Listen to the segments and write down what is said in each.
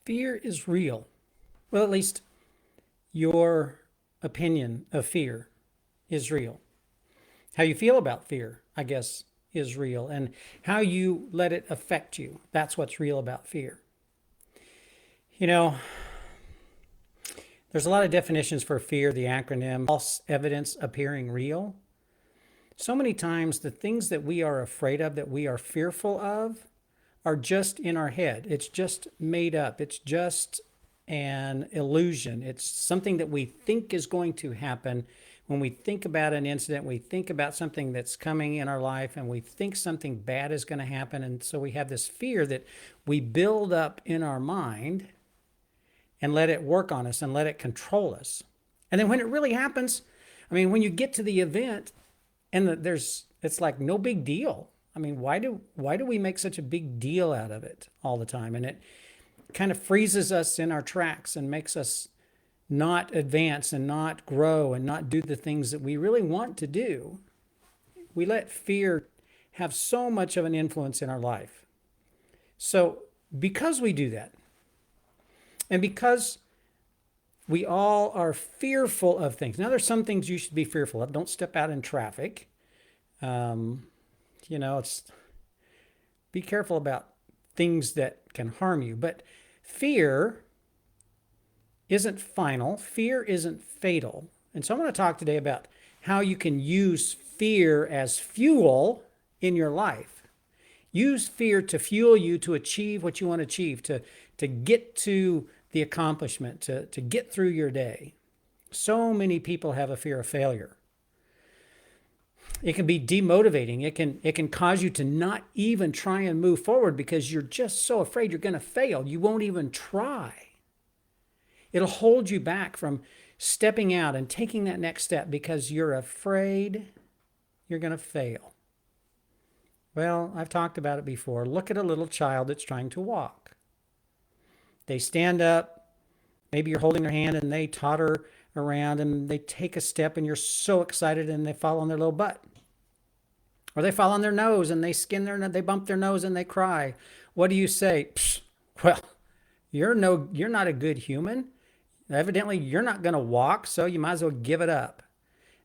Fear is real. Well, at least your opinion of fear is real. How you feel about fear, I guess, is real. And how you let it affect you, that's what's real about fear. You know, there's a lot of definitions for fear, the acronym, false evidence appearing real. So many times, the things that we are afraid of, that we are fearful of, are just in our head. It's just made up. It's just an illusion. It's something that we think is going to happen. When we think about an incident, we think about something that's coming in our life, and we think something bad is going to happen. And so we have this fear that we build up in our mind and let it work on us and let it control us. And then when it really happens, I mean, when you get to the event and it's like no big deal. I mean, why do we make such a big deal out of it all the time? And it kind of freezes us in our tracks and makes us not advance and not grow and not do the things that we really want to do. We let fear have so much of an influence in our life. So because we do that, and because we all are fearful of things. Now, there's some things you should be fearful of. Don't step out in traffic. It's be careful about things that can harm you. But fear isn't final. Fear isn't fatal. And so I want to talk today about how you can use fear as fuel in your life. Use fear to fuel you to achieve what you want to achieve, to get to the accomplishment, to get through your day. So many people have a fear of failure. It can be demotivating. It can cause you to not even try and move forward because you're just so afraid you're going to fail. You won't even try. It'll hold you back from stepping out and taking that next step because you're afraid you're going to fail. Well, I've talked about it before. Look at a little child that's trying to walk. They stand up, maybe you're holding their hand and they totter around and they take a step and you're so excited and they fall on their little butt. Or they fall on their nose and they bump their nose and they cry. What do you say? Psh, well, you're not a good human. Evidently, you're not going to walk, so you might as well give it up.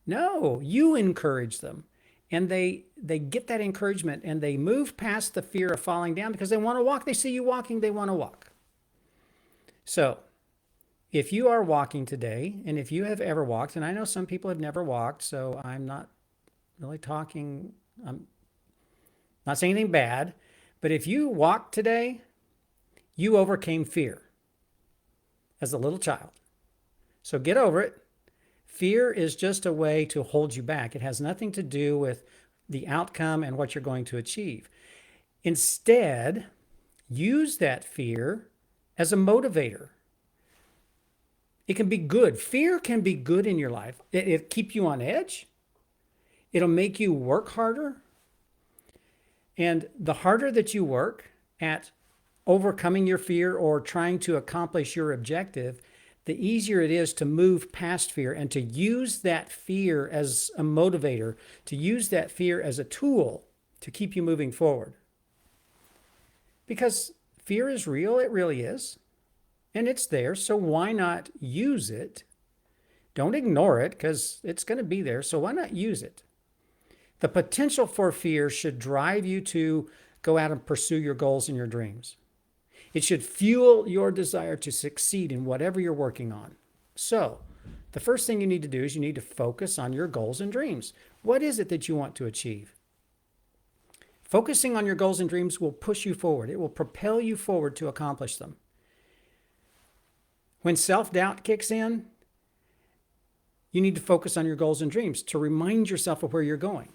No, you encourage them. And they get that encouragement and they move past the fear of falling down because they want to walk. They see you walking, they want to walk. So if you are walking today, and if you have ever walked, and I know some people have never walked, so I'm not really I'm not saying anything bad, but if you walked today, you overcame fear as a little child. So get over it. Fear is just a way to hold you back. It has nothing to do with the outcome and what you're going to achieve. Instead, use that fear as a motivator. It can be good. Fear can be good in your life. It'll keep you on edge. It'll make you work harder. And the harder that you work at overcoming your fear or trying to accomplish your objective, the easier it is to move past fear and to use that fear as a motivator, to use that fear as a tool to keep you moving forward. Because fear is real, it really is. And it's there, so why not use it? Don't ignore it because it's going to be there, so why not use it? The potential for fear should drive you to go out and pursue your goals and your dreams. It should fuel your desire to succeed in whatever you're working on. So, the first thing you need to do is you need to focus on your goals and dreams. What is it that you want to achieve? Focusing on your goals and dreams will push you forward. It will propel you forward to accomplish them. When self-doubt kicks in, you need to focus on your goals and dreams to remind yourself of where you're going.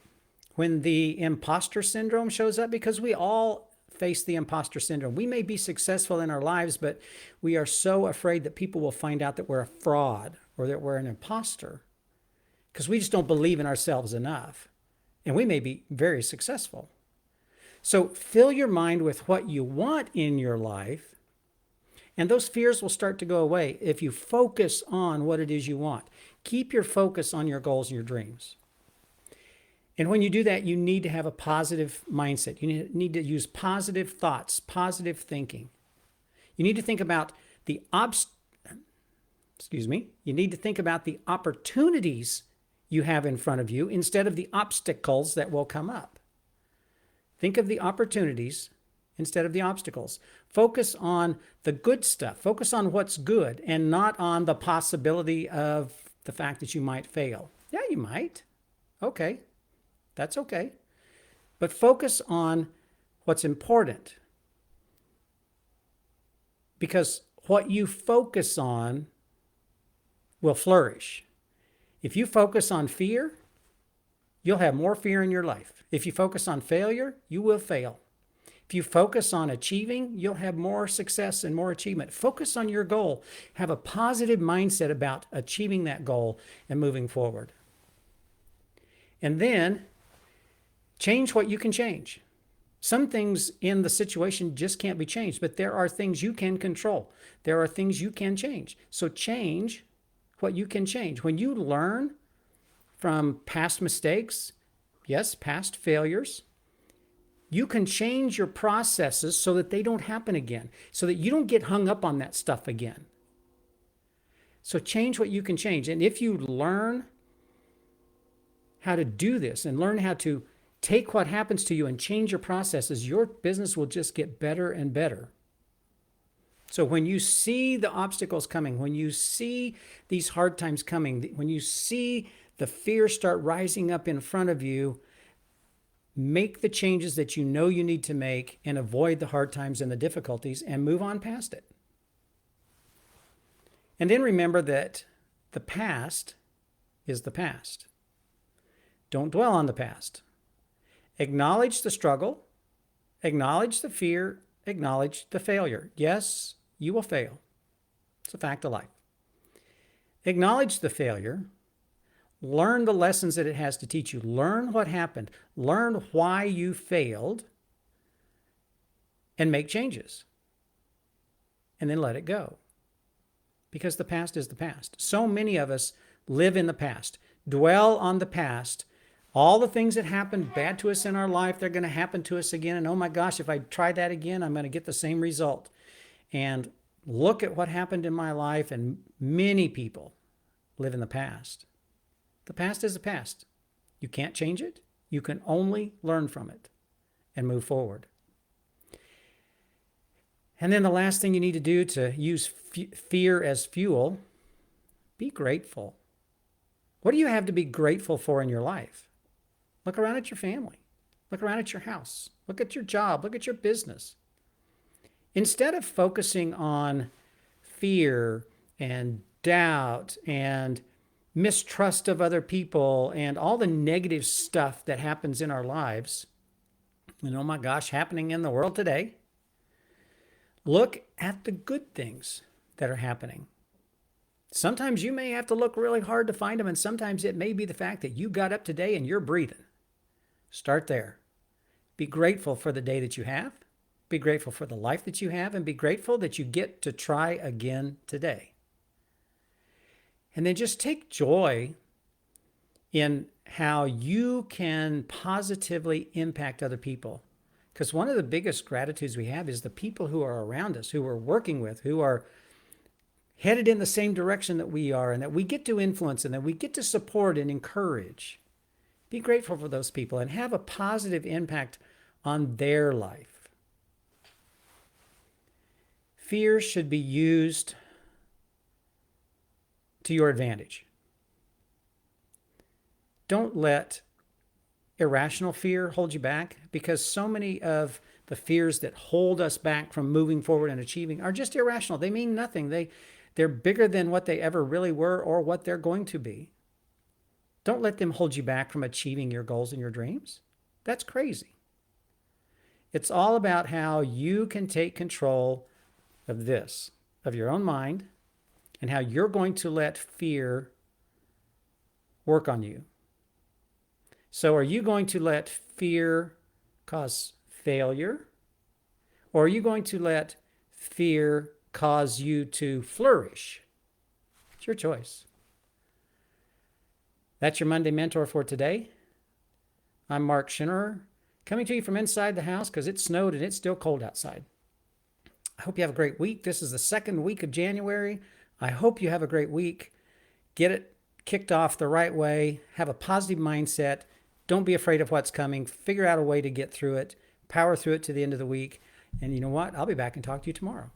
When the imposter syndrome shows up, because we all face the imposter syndrome. We may be successful in our lives, but we are so afraid that people will find out that we're a fraud or that we're an imposter because we just don't believe in ourselves enough. And we may be very successful. So fill your mind with what you want in your life, and those fears will start to go away if you focus on what it is you want. Keep your focus on your goals and your dreams. And when you do that, you need to have a positive mindset. You need to use positive thoughts, positive thinking. You need to think about the you need to think about the opportunities you have in front of you instead of the obstacles that will come up. Think of the opportunities instead of the obstacles. Focus on the good stuff. Focus on what's good and not on the possibility of the fact that you might fail. Yeah, you might. Okay, that's okay. But focus on what's important. Because what you focus on will flourish. If you focus on fear, you'll have more fear in your life. If you focus on failure, you will fail. If you focus on achieving, you'll have more success and more achievement. Focus on your goal. Have a positive mindset about achieving that goal and moving forward. And then change what you can change. Some things in the situation just can't be changed, but there are things you can control. There are things you can change. So change what you can change. When you learn from past mistakes, yes, past failures, you can change your processes so that they don't happen again, so that you don't get hung up on that stuff again. So change what you can change. And if you learn how to do this and learn how to take what happens to you and change your processes, your business will just get better and better. So when you see the obstacles coming, when you see these hard times coming, when you see the fear start rising up in front of you, make the changes that you know you need to make and avoid the hard times and the difficulties and move on past it. And then remember that the past is the past. Don't dwell on the past. Acknowledge the struggle, acknowledge the fear, acknowledge the failure. Yes, you will fail. It's a fact of life. Acknowledge the failure. Learn the lessons that it has to teach you. Learn what happened. Learn why you failed and make changes. And then let it go. Because the past is the past. So many of us live in the past, dwell on the past. All the things that happened bad to us in our life, they're going to happen to us again. And oh my gosh, if I try that again, I'm going to get the same result. And look at what happened in my life. And many people live in the past. The past is the past. You can't change it. You can only learn from it and move forward. And then the last thing you need to do to use fear as fuel, be grateful. What do you have to be grateful for in your life? Look around at your family. Look around at your house. Look at your job. Look at your business. Instead of focusing on fear and doubt and mistrust of other people and all the negative stuff that happens in our lives, and oh my gosh, happening in the world today, look at the good things that are happening. Sometimes you may have to look really hard to find them, and sometimes it may be the fact that you got up today and you're breathing. Start there. Be grateful for the day that you have. Be grateful for the life that you have, and be grateful that you get to try again today. And then just take joy in how you can positively impact other people. Because one of the biggest gratitudes we have is the people who are around us, who we're working with, who are headed in the same direction that we are, and that we get to influence and that we get to support and encourage. Be grateful for those people and have a positive impact on their life. Fear should be used to your advantage. Don't let irrational fear hold you back, because so many of the fears that hold us back from moving forward and achieving are just irrational. They mean nothing. They're bigger than what they ever really were or what they're going to be. Don't let them hold you back from achieving your goals and your dreams. That's crazy. It's all about how you can take control of this, of your own mind, and how you're going to let fear work on you. So are you going to let fear cause failure? Or are you going to let fear cause you to flourish? It's your choice. That's your Monday Mentor for today. I'm Mark Schinnerer, coming to you from inside the house because it snowed and it's still cold outside. I hope you have a great week. This is the second week of January. I hope you have a great week. Get it kicked off the right way. Have a positive mindset. Don't be afraid of what's coming. Figure out a way to get through it. Power through it to the end of the week. And you know what? I'll be back and talk to you tomorrow.